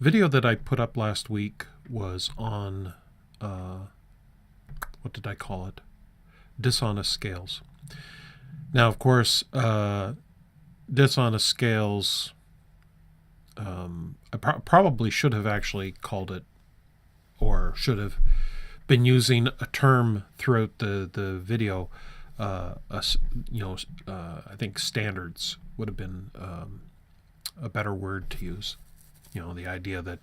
Video that I put up last week was on, what did I call it? Dishonest scales. Now, of course, dishonest scales, I probably should have actually called it, or should have been using a term throughout the video. I think standards would have been a better word to use. The idea that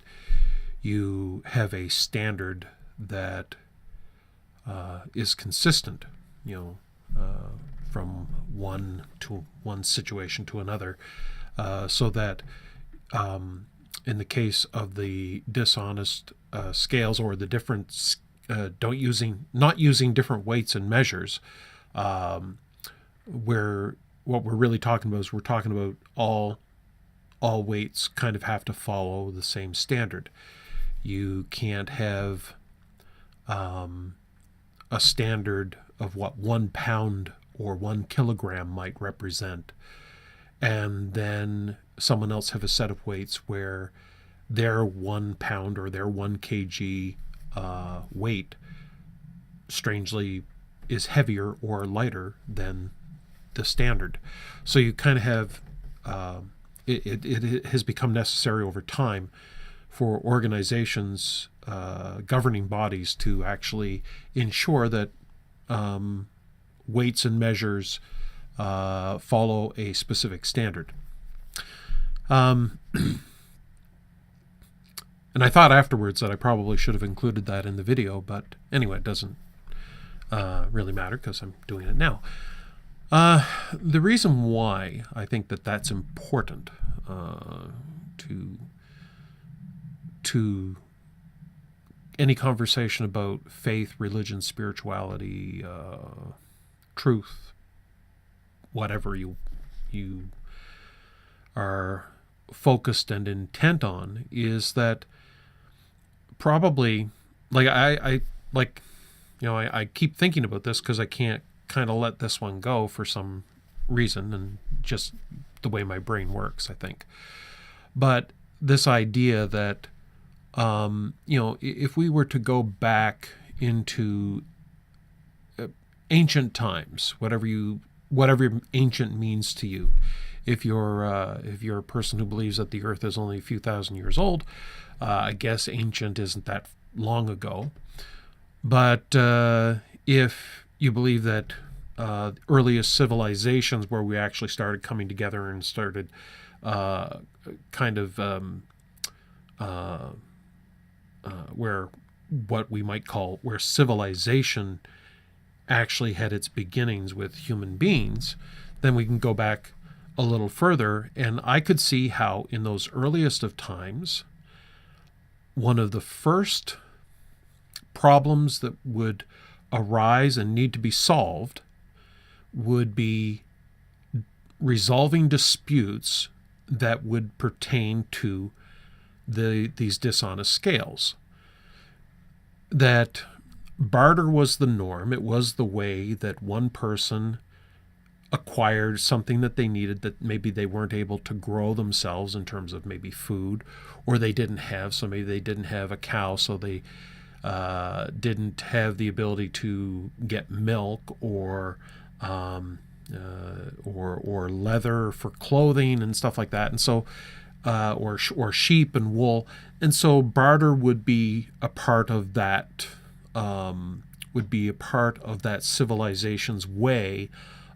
you have a standard that is consistent, from one situation to another, so that in the case of the dishonest scales, or the different not using different weights and measures, where what we're really talking about is we're talking about all weights kind of have to follow the same standard. You can't have a standard of what 1 pound or 1 kilogram might represent, and then someone else have a set of weights where their 1 pound or their 1 kg weight strangely is heavier or lighter than the standard. So you kind of have it has become necessary over time for organizations, governing bodies, to actually ensure that weights and measures follow a specific standard. And I thought afterwards that I probably should have included that in the video, but anyway, it doesn't really matter because I'm doing it now. The reason why I think that that's important to any conversation about faith, religion, spirituality, truth, whatever you are focused and intent on, is that probably, I keep thinking about this because I can't kind of let this one go for some reason, and just the way my brain works, I think. But this idea that if we were to go back into ancient times, whatever ancient means to you, if you're a person who believes that the earth is only a few thousand years old, I guess ancient isn't that long ago. But if you believe that earliest civilizations, where we actually started coming together and started where what we might call, where civilization actually had its beginnings with human beings, then we can go back a little further, and I could see how in those earliest of times, one of the first problems that would arise and need to be solved would be resolving disputes that would pertain to these dishonest scales. That barter was the norm. It was the way that one person acquired something that they needed that maybe they weren't able to grow themselves, in terms of maybe food, or they didn't have. So maybe they didn't have a cow, so they didn't have the ability to get milk, or leather for clothing and stuff like that, and so or sheep and wool, and so barter would be a part of that. Would be a part of that civilization's way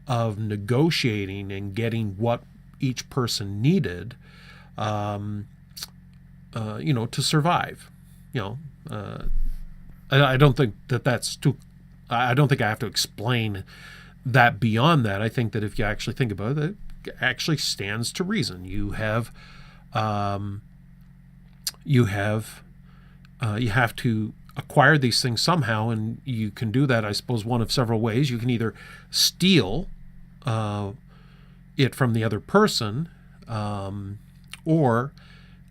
of negotiating and getting what each person needed, to survive. I don't think that that's too. I don't think I have to explain that beyond that. I think that if you actually think about it, it actually stands to reason. You have to acquire these things somehow, and you can do that, I suppose, one of several ways. You can either steal it from the other person, or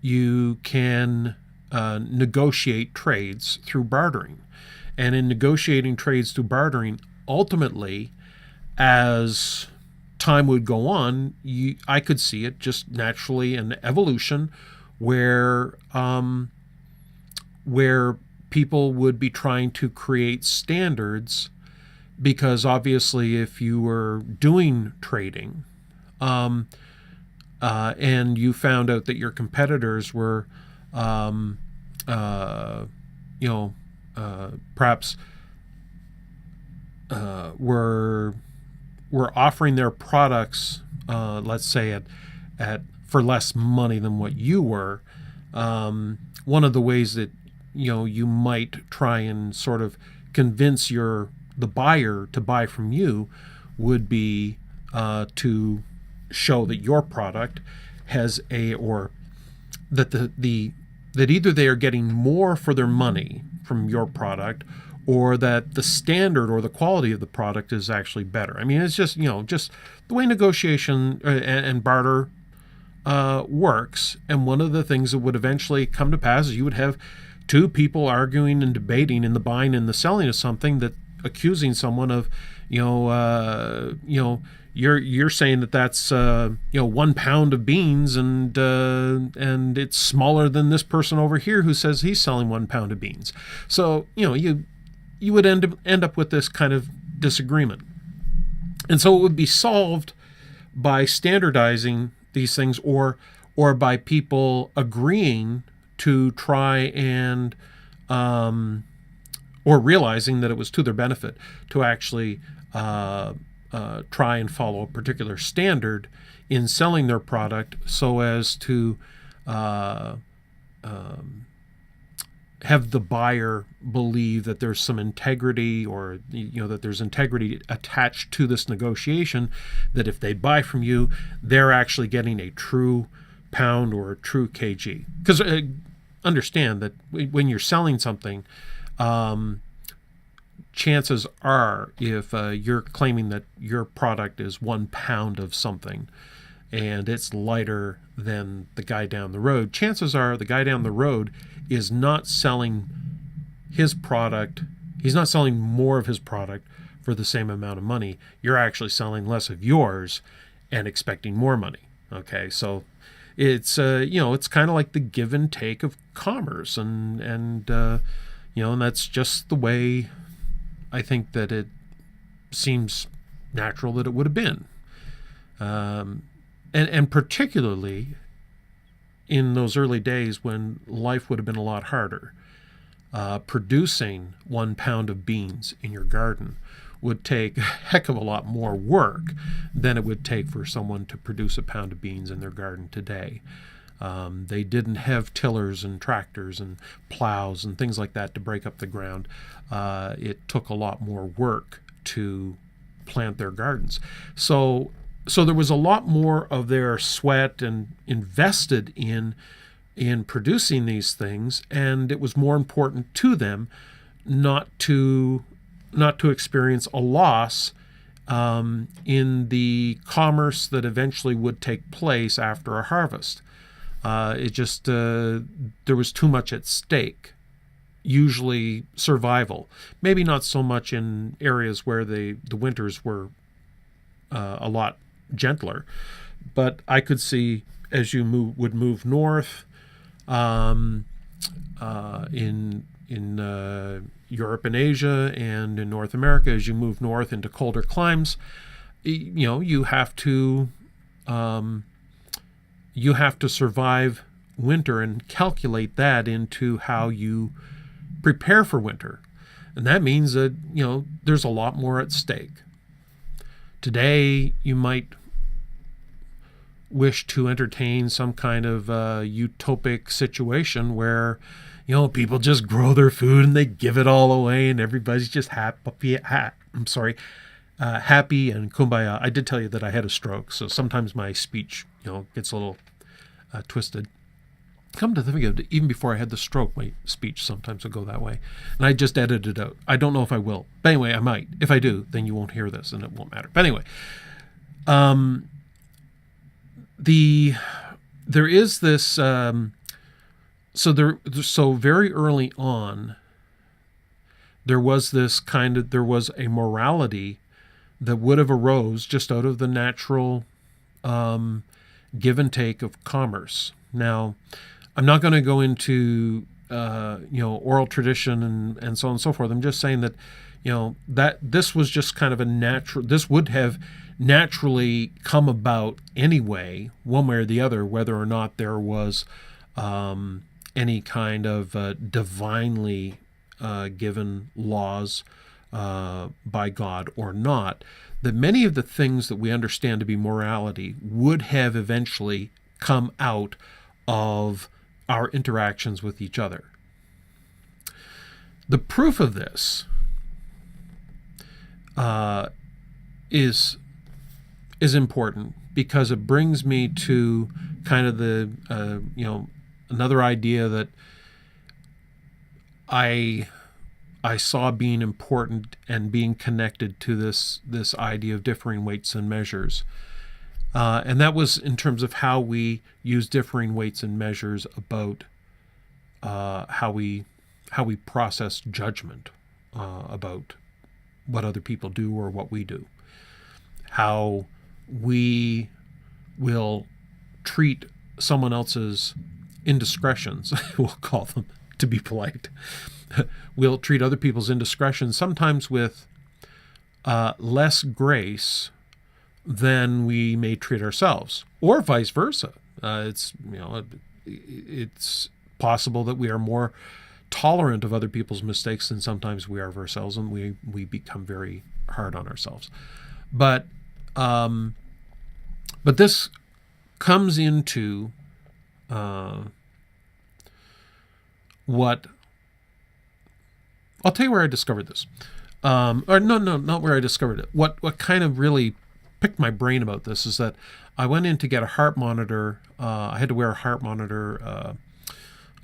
you can negotiate trades through bartering. And in negotiating trades through bartering, ultimately, as time would go on, I could see it just naturally, an evolution where where people would be trying to create standards, because obviously if you were doing trading, and you found out that your competitors were perhaps were offering their products, let's say at for less money than what you were. One of the ways that you might try and sort of convince the buyer to buy from you would be to show that your product has or that that either they are getting more for their money from your product, or that the standard or the quality of the product is actually better. I mean, it's just just the way negotiation and barter works. And one of the things that would eventually come to pass is you would have two people arguing and debating in the buying and the selling of something, that accusing someone of you're saying that that's 1 pound of beans, and it's smaller than this person over here who says he's selling 1 pound of beans. So you would end up with this kind of disagreement. And so it would be solved by standardizing these things, or by people agreeing to try and or realizing that it was to their benefit to actually try and follow a particular standard in selling their product, so as to have the buyer believe that there's some integrity, or that there's integrity attached to this negotiation, that if they buy from you, they're actually getting a true pound or a true kg. Because understand that when you're selling something, chances are, if you're claiming that your product is 1 pound of something and it's lighter than the guy down the road, chances are the guy down the road is not selling his product. He's not selling more of his product for the same amount of money. You're actually selling less of yours and expecting more money. Okay, so it's it's kind of like the give and take of commerce, and that's just the way I think that it seems natural that it would have been, and particularly in those early days when life would have been a lot harder. Producing 1 pound of beans in your garden would take a heck of a lot more work than it would take for someone to produce a pound of beans in their garden today. They didn't have tillers and tractors and plows and things like that to break up the ground. It took a lot more work to plant their gardens. So there was a lot more of their sweat and invested in producing these things, and it was more important to them not to experience a loss in the commerce that eventually would take place after a harvest. There was too much at stake. Usually survival, maybe not so much in areas where the winters were a lot gentler, but I could see, as you would move north, in Europe and Asia and in North America, as you move north into colder climes, you have to survive winter and calculate that into how you prepare for winter. And that means that there's a lot more at stake. Today you might wish to entertain some kind of utopic situation where people just grow their food and they give it all away and everybody's just happy and kumbaya. I did tell you that I had a stroke, so sometimes my speech gets a little twisted. Come to think of it, even before I had the stroke, my speech sometimes would go that way, and I just edited it out. I don't know if I will, but anyway, I might. If I do, then you won't hear this and it won't matter. But anyway, there is this so very early on there was a morality that would have arose just out of the natural give and take of commerce. Now, I'm not going to go into oral tradition and so on and so forth. I'm just saying that that this was just kind of a natural. This would have naturally come about anyway, one way or the other, whether or not there was any kind of divinely given laws by God or not. That many of the things that we understand to be morality would have eventually come out of our interactions with each other. The proof of this is important because it brings me to kind of the another idea that I saw being important and being connected to this idea of differing weights and measures. And that was in terms of how we use differing weights and measures about how we process judgment about what other people do or what we do. How we will treat someone else's indiscretions, we'll call them, to be polite. We'll treat other people's indiscretions sometimes with less grace than we may treat ourselves, or vice versa. It's possible that we are more tolerant of other people's mistakes than sometimes we are of ourselves, and we become very hard on ourselves. But this comes into what I'll tell you where I discovered this. Or no, not where I discovered it. What kind of really picked my brain about this is that I went in to get a heart monitor. I had to wear a heart monitor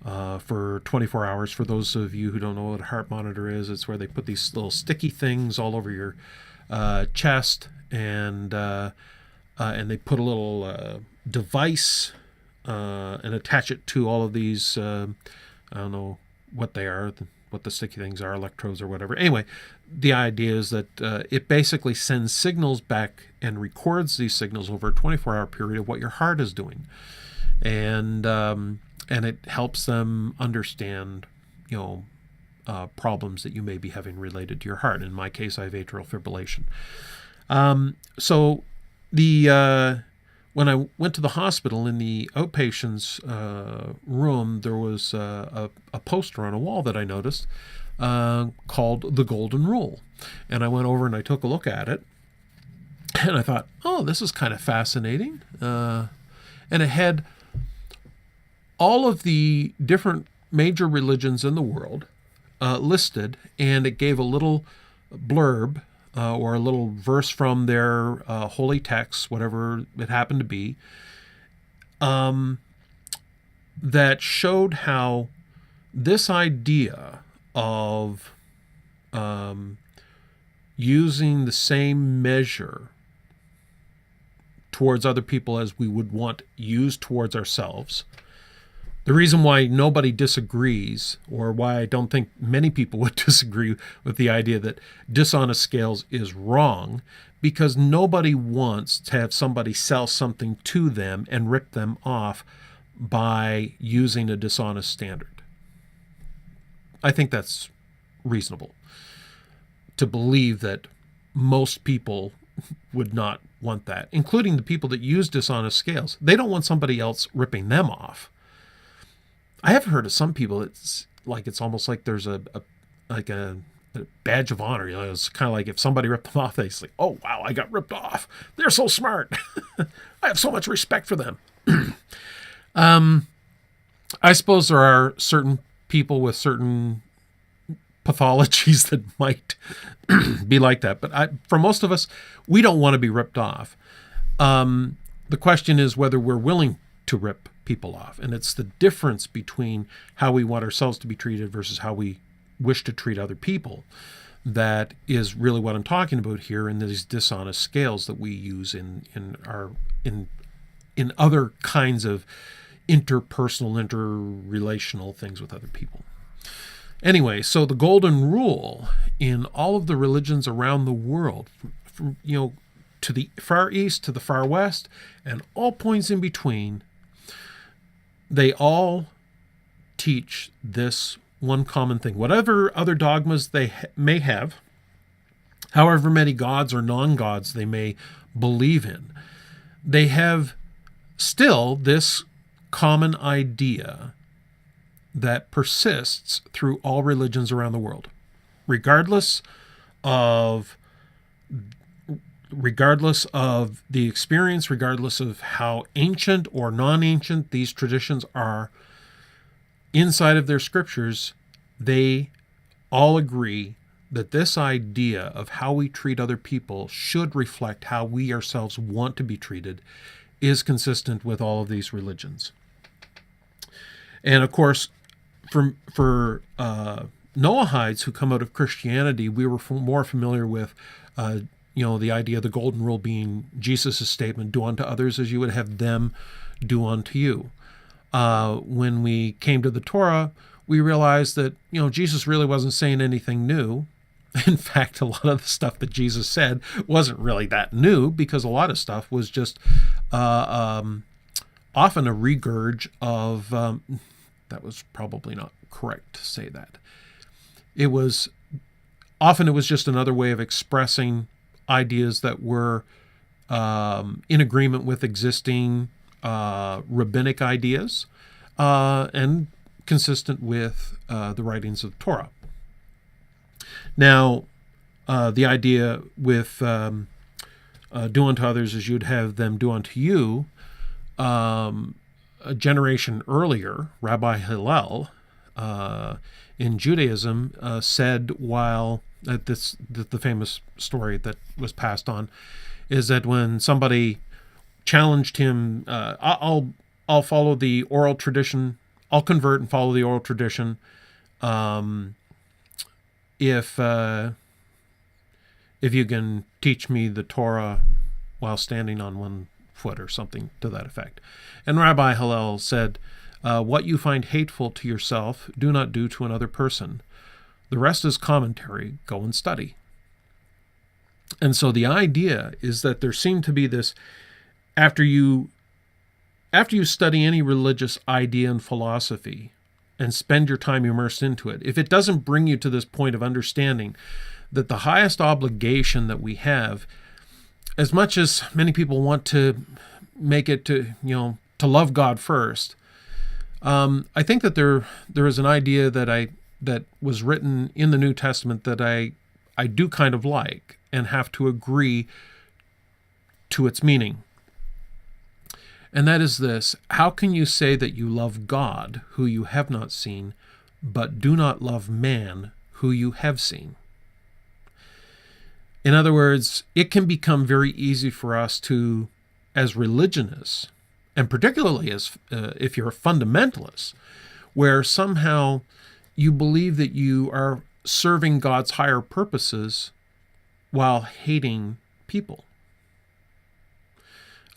for 24 hours. For those of you who don't know what a heart monitor is, it's where they put these little sticky things all over your chest, and they put a little device and attach it to all of these. I don't know what they are, what the sticky things are, electrodes or whatever. Anyway, the idea is that it basically sends signals back and records these signals over a 24-hour period of what your heart is doing, and it helps them understand, problems that you may be having related to your heart. In my case, I have atrial fibrillation. So when I went to the hospital, in the outpatient's room, there was a poster on a wall that I noticed called The Golden Rule. And I went over and I took a look at it. And I thought, oh, this is kind of fascinating. And it had all of the different major religions in the world listed, and it gave a little blurb or a little verse from their holy texts, whatever it happened to be, that showed how this idea of using the same measure towards other people as we would want used towards ourselves. The reason why nobody disagrees, or why I don't think many people would disagree with the idea that dishonest scales is wrong, because nobody wants to have somebody sell something to them and rip them off by using a dishonest standard. I think that's reasonable to believe that most people would not want that, including the people that use dishonest scales. They don't want somebody else ripping them off. I have heard of some people, it's almost like there's a badge of honor. It's kind of like if somebody ripped them off, they say, oh, wow, I got ripped off. They're so smart. I have so much respect for them. I suppose there are certain people with certain pathologies that might be like that. But for most of us, we don't want to be ripped off. The question is whether we're willing to rip people off. And it's the difference between how we want ourselves to be treated versus how we wish to treat other people that is really what I'm talking about here in these dishonest scales that we use in other kinds of interpersonal, interrelational things with other people. Anyway, so the golden rule in all of the religions around the world, from to the far east to the far west and all points in between, they all teach this one common thing. Whatever other dogmas they may have, however many gods or non-gods they may believe in, they have still this common idea that persists through all religions around the world, regardless of the experience, regardless of how ancient or non-ancient these traditions are. Inside of their scriptures, they all agree that this idea of how we treat other people should reflect how we ourselves want to be treated is consistent with all of these religions. And of course, for Noahides who come out of Christianity, we were more familiar with the idea of the golden rule being Jesus' statement, do unto others as you would have them do unto you. When we came to the Torah, we realized that, Jesus really wasn't saying anything new. In fact, a lot of the stuff that Jesus said wasn't really that new, because a lot of stuff was just often a regurg of, that was probably not correct to say that. It was just another way of expressing ideas that were in agreement with existing rabbinic ideas and consistent with the writings of the Torah. Now, the idea with do unto others as you'd have them do unto you, a generation earlier, Rabbi Hillel in Judaism said, while the famous story that was passed on is that when somebody challenged him, I'll follow the oral tradition, I'll convert and follow the oral tradition if you can teach me the Torah while standing on one foot, or something to that effect. And Rabbi Hillel said, what you find hateful to yourself, do not do to another person. The rest is commentary. Go and study. And so the idea is that there seemed to be this, after you study any religious idea and philosophy and spend your time immersed into it, if it doesn't bring you to this point of understanding that the highest obligation that we have, as much as many people want to make it to love God first, I think that there is an idea that was written in the New Testament that I do kind of like and have to agree to its meaning. And that is this: how can you say that you love God, who you have not seen, but do not love man, who you have seen? In other words, it can become very easy for us to, as religionists, and particularly as if you're a fundamentalist, where somehow you believe that you are serving God's higher purposes while hating people.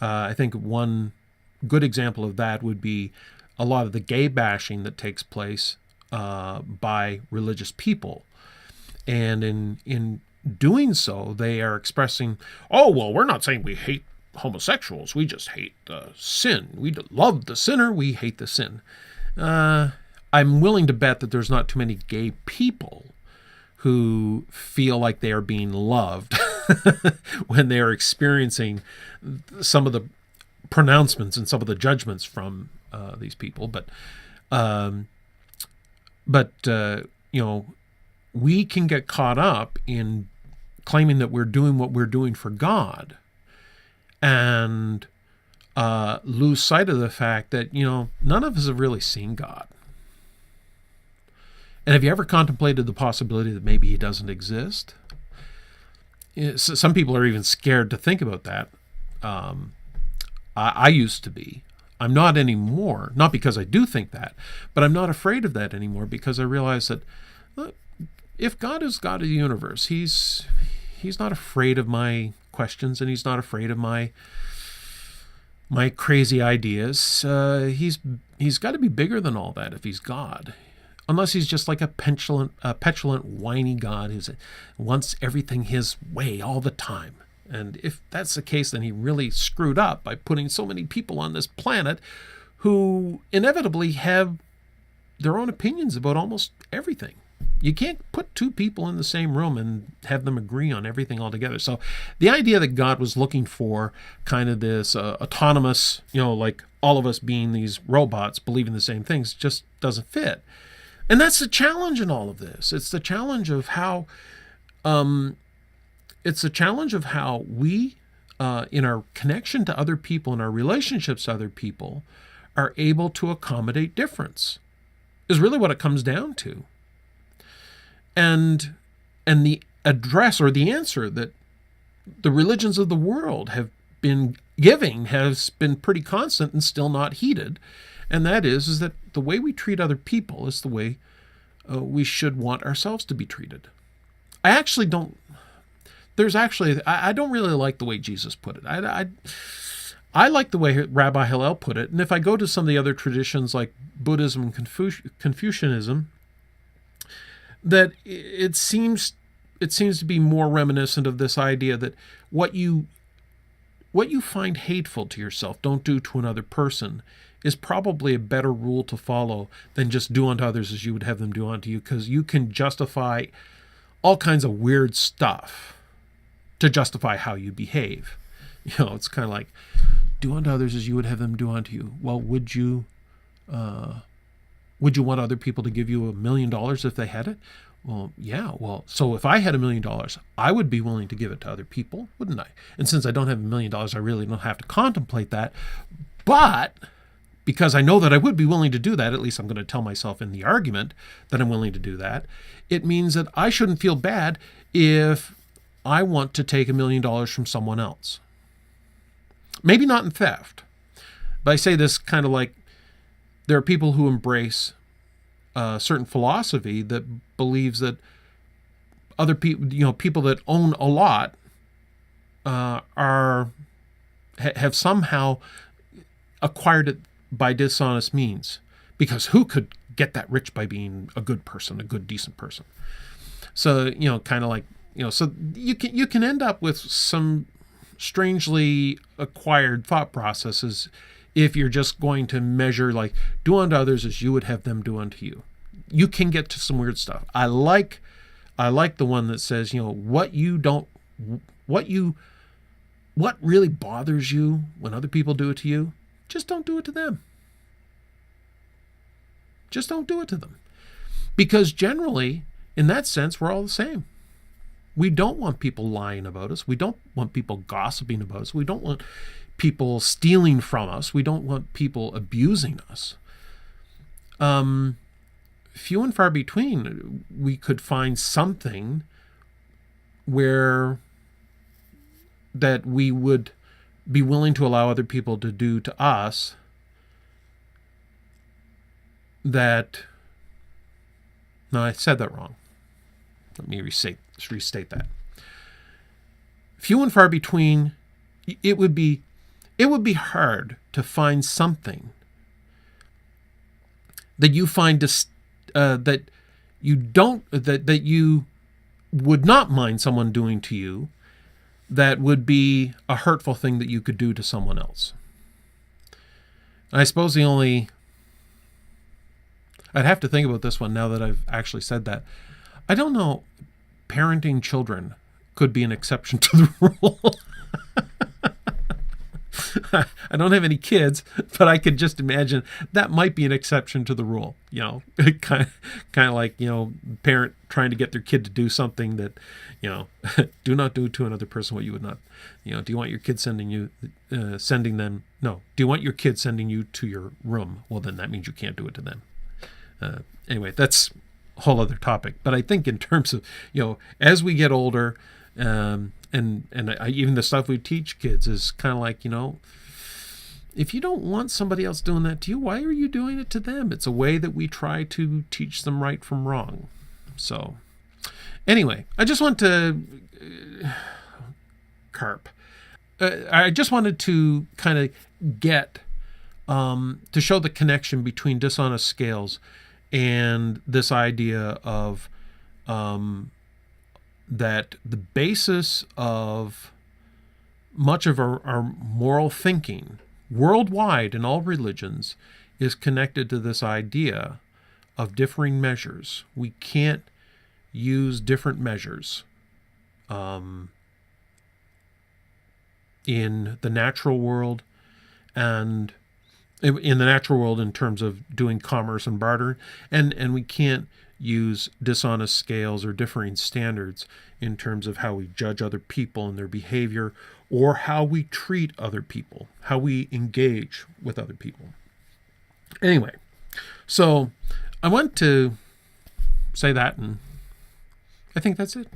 I think one good example of that would be a lot of the gay bashing that takes place by religious people. And in doing so, they are expressing, oh, well, we're not saying we hate homosexuals. We just hate sin. We love the sinner. We hate the sin. I'm willing to bet that there's not too many gay people who feel like they are being loved when they are experiencing some of the pronouncements and some of the judgments from these people. But we can get caught up in claiming that we're doing what we're doing for God and lose sight of the fact that, none of us have really seen God. And have you ever contemplated the possibility that maybe he doesn't exist? Some people are even scared to think about that. I used to be. I'm not anymore. Not because I do think that, but I'm not afraid of that anymore, because I realize that if God is God of the universe, he's not afraid of my questions, and he's not afraid of my crazy ideas. He's got to be bigger than all that if he's God. Unless he's just like a petulant, whiny God who wants everything his way all the time. And if that's the case, then he really screwed up by putting so many people on this planet who inevitably have their own opinions about almost everything. You can't put two people in the same room and have them agree on everything altogether. So the idea that God was looking for kind of this autonomous, like all of us being these robots believing the same things, just doesn't fit. And that's the challenge in all of this. It's the challenge of how we, in our connection to other people, in our relationships to other people, are able to accommodate difference, is really what it comes down to. And the address or the answer that the religions of the world have been giving has been pretty constant and still not heeded. And that is that the way we treat other people is the way we should want ourselves to be treated. I don't really like the way Jesus put it. I like the way Rabbi Hillel put it. And if I go to some of the other traditions like Buddhism and Confucianism, that it seems to be more reminiscent of this idea that what you find hateful to yourself, don't do to another person, is probably a better rule to follow than just do unto others as you would have them do unto you, because you can justify all kinds of weird stuff to justify how you behave. It's kind of like, do unto others as you would have them do unto you. Well, would you want other people to give you $1 million if they had it? Well, yeah. Well, so if I had $1 million, I would be willing to give it to other people, wouldn't I? And since I don't have $1 million, I really don't have to contemplate that. But because I know that I would be willing to do that, at least I'm going to tell myself in the argument that I'm willing to do that, it means that I shouldn't feel bad if I want to take $1 million from someone else. Maybe not in theft, but I say this kind of like there are people who embrace a certain philosophy that believes that other people, people that own a lot, have somehow acquired it by dishonest means, because who could get that rich by being a good person, a good, decent person? So, kind of like, so you can end up with some strangely acquired thought processes if you're just going to measure, like, do unto others as you would have them do unto you. You can get to some weird stuff. I like the one that says, what really bothers you when other people do it to you, just don't do it to them. Just don't do it to them. Because generally, in that sense, we're all the same. We don't want people lying about us. We don't want people gossiping about us. We don't want people stealing from us. We don't want people abusing us. Few and far between, we could find something where that we would be willing to allow other people to do to us that... No, I said that wrong. Let me restate that. Few and far between, it would be hard to find something that you find that you would not mind someone doing to you that would be a hurtful thing that you could do to someone else. I suppose I'd have to think about this one now that I've actually said that. I don't know, parenting children could be an exception to the rule. I don't have any kids, but I could just imagine that might be an exception to the rule. Kind of like, parent trying to get their kid to do something that, do not do to another person what you would not. Do you want your kid do you want your kid sending you to your room? Well, then that means you can't do it to them. Anyway, that's a whole other topic. But I think in terms of, as we get older, and even the stuff we teach kids is kind of like, if you don't want somebody else doing that to you, why are you doing it to them? It's a way that we try to teach them right from wrong. So anyway, I just want to I just wanted to kind of get to show the connection between dishonest scales and this idea of that the basis of much of our moral thinking worldwide in all religions is connected to this idea of differing measures. We can't use different measures in the natural world, and in the natural world in terms of doing commerce and barter, and we can't use dishonest scales or differing standards in terms of how we judge other people and their behavior, or how we treat other people, how we engage with other people. Anyway, so I want to say that, and I think that's it.